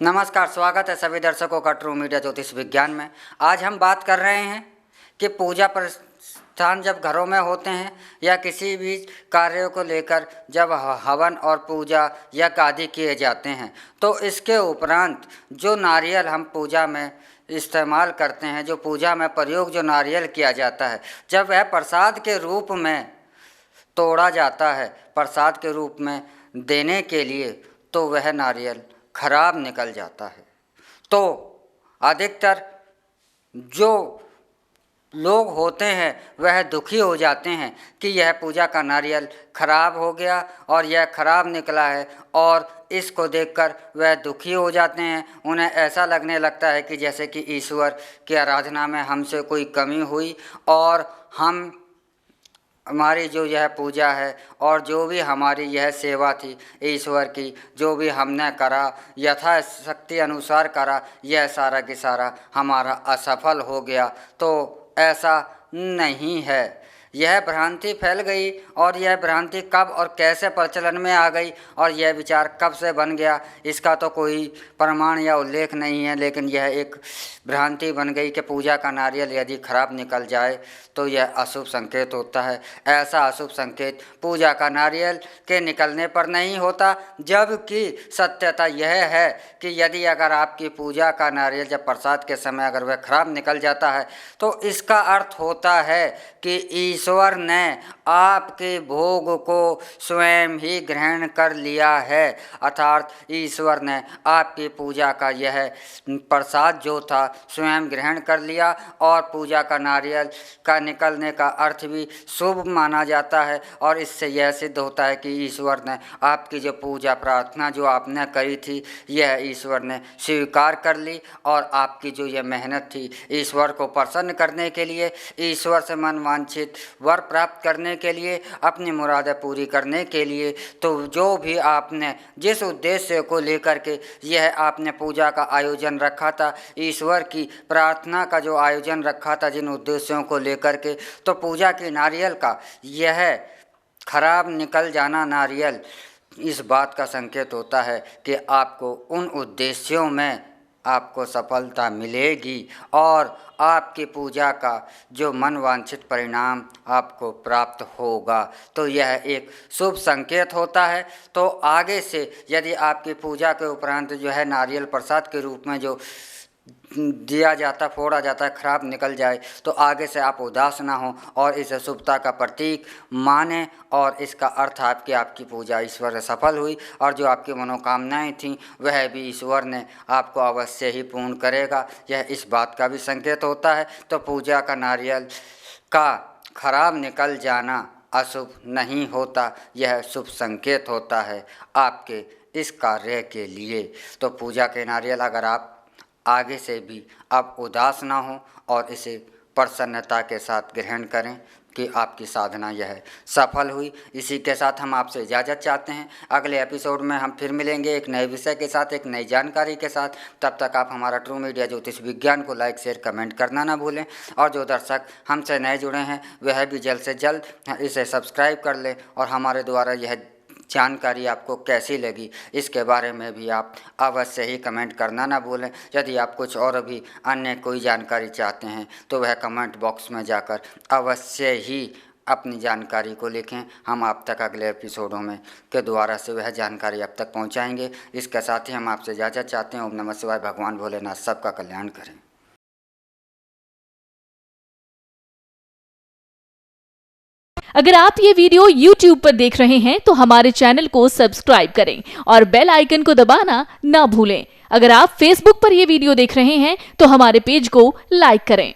नमस्कार, स्वागत है सभी दर्शकों का ट्रू मीडिया ज्योतिष विज्ञान में। आज हम बात कर रहे हैं कि पूजा प्रतिष्ठान जब घरों में होते हैं या किसी भी कार्यों को लेकर जब हवन और पूजा यज्ञ आदि किए जाते हैं तो इसके उपरांत जो नारियल हम पूजा में इस्तेमाल करते हैं, जो पूजा में प्रयोग जो नारियल किया जाता है, जब वह प्रसाद के रूप में तोड़ा जाता है, प्रसाद के रूप में देने के लिए, तो वह नारियल खराब निकल जाता है। तो अधिकतर जो लोग होते हैं वह दुखी हो जाते हैं कि यह पूजा का नारियल खराब हो गया और यह खराब निकला है, और इसको देखकर वह दुखी हो जाते हैं। उन्हें ऐसा लगने लगता है कि जैसे कि ईश्वर की आराधना में हमसे कोई कमी हुई और हमारी जो यह पूजा है और जो भी हमारी यह सेवा थी ईश्वर की, जो भी हमने करा यथाशक्ति अनुसार करा, यह सारा की सारा हमारा असफल हो गया। तो ऐसा नहीं है, यह भ्रांति फैल गई। और यह भ्रांति कब और कैसे प्रचलन में आ गई और यह विचार कब से बन गया, इसका तो कोई प्रमाण या उल्लेख नहीं है, लेकिन यह एक भ्रांति बन गई कि पूजा का नारियल यदि खराब निकल जाए तो यह अशुभ संकेत होता है। ऐसा अशुभ संकेत पूजा का नारियल के निकलने पर नहीं होता, जबकि सत्यता यह है कि यदि अगर आपकी पूजा का नारियल जब प्रसाद के समय अगर वह खराब निकल जाता है तो इसका अर्थ होता है कि ईश्वर ने आपके भोग को स्वयं ही ग्रहण कर लिया है, अर्थात ईश्वर ने आपकी पूजा का यह प्रसाद जो था स्वयं ग्रहण कर लिया। और पूजा का नारियल का निकलने का अर्थ भी शुभ माना जाता है, और इससे यह सिद्ध होता है कि ईश्वर ने आपकी जो पूजा प्रार्थना जो आपने करी थी यह ईश्वर ने स्वीकार कर ली, और आपकी जो यह मेहनत थी ईश्वर को प्रसन्न करने के लिए, ईश्वर से मन वांछित वर प्राप्त करने के लिए, अपनी मुरादें पूरी करने के लिए, तो जो भी आपने जिस उद्देश्य को लेकर के यह आपने पूजा का आयोजन रखा था, ईश्वर की प्रार्थना का जो आयोजन रखा था जिन उद्देश्यों को लेकर के, तो पूजा के नारियल का यह खराब निकल जाना नारियल इस बात का संकेत होता है कि आपको उन उद्देश्यों में आपको सफलता मिलेगी और आपकी पूजा का जो मन वांछित परिणाम आपको प्राप्त होगा। तो यह एक शुभ संकेत होता है। तो आगे से यदि आपकी पूजा के उपरांत जो है नारियल प्रसाद के रूप में जो दिया जाता, फोड़ा जाता है, खराब निकल जाए, तो आगे से आप उदास ना हो और इसे शुभता का प्रतीक माने, और इसका अर्थ आपकी पूजा ईश्वर से सफल हुई और जो आपकी मनोकामनाएं थीं वह भी ईश्वर ने आपको अवश्य ही पूर्ण करेगा, यह इस बात का भी संकेत होता है। तो पूजा का नारियल का खराब निकल जाना अशुभ नहीं होता, यह शुभ संकेत होता है आपके इस कार्य के लिए। तो पूजा के नारियल अगर आप आगे से भी आप उदास ना हो और इसे प्रसन्नता के साथ ग्रहण करें कि आपकी साधना यह सफल हुई। इसी के साथ हम आपसे इजाज़त चाहते हैं। अगले एपिसोड में हम फिर मिलेंगे एक नए विषय के साथ, एक नई जानकारी के साथ। तब तक आप हमारा ट्रू मीडिया ज्योतिष विज्ञान को लाइक शेयर कमेंट करना ना भूलें, और जो दर्शक हमसे नए जुड़े हैं वह भी जल्द से जल्द इसे सब्सक्राइब कर लें, और हमारे द्वारा यह जानकारी आपको कैसी लगी इसके बारे में भी आप अवश्य ही कमेंट करना ना भूलें। यदि आप कुछ और भी अन्य कोई जानकारी चाहते हैं तो वह कमेंट बॉक्स में जाकर अवश्य ही अपनी जानकारी को लिखें। हम आप तक अगले एपिसोडों में के द्वारा से वह जानकारी अब तक पहुंचाएंगे। इसके साथ ही हम आपसे इजाज़त चाहते हैं। ओम नमः शिवाय। भगवान भोलेनाथ सबका कल्याण करें। अगर आप ये वीडियो YouTube पर देख रहे हैं तो हमारे चैनल को सब्सक्राइब करें और बेल आइकन को दबाना ना भूलें। अगर आप Facebook पर ये वीडियो देख रहे हैं तो हमारे पेज को लाइक करें।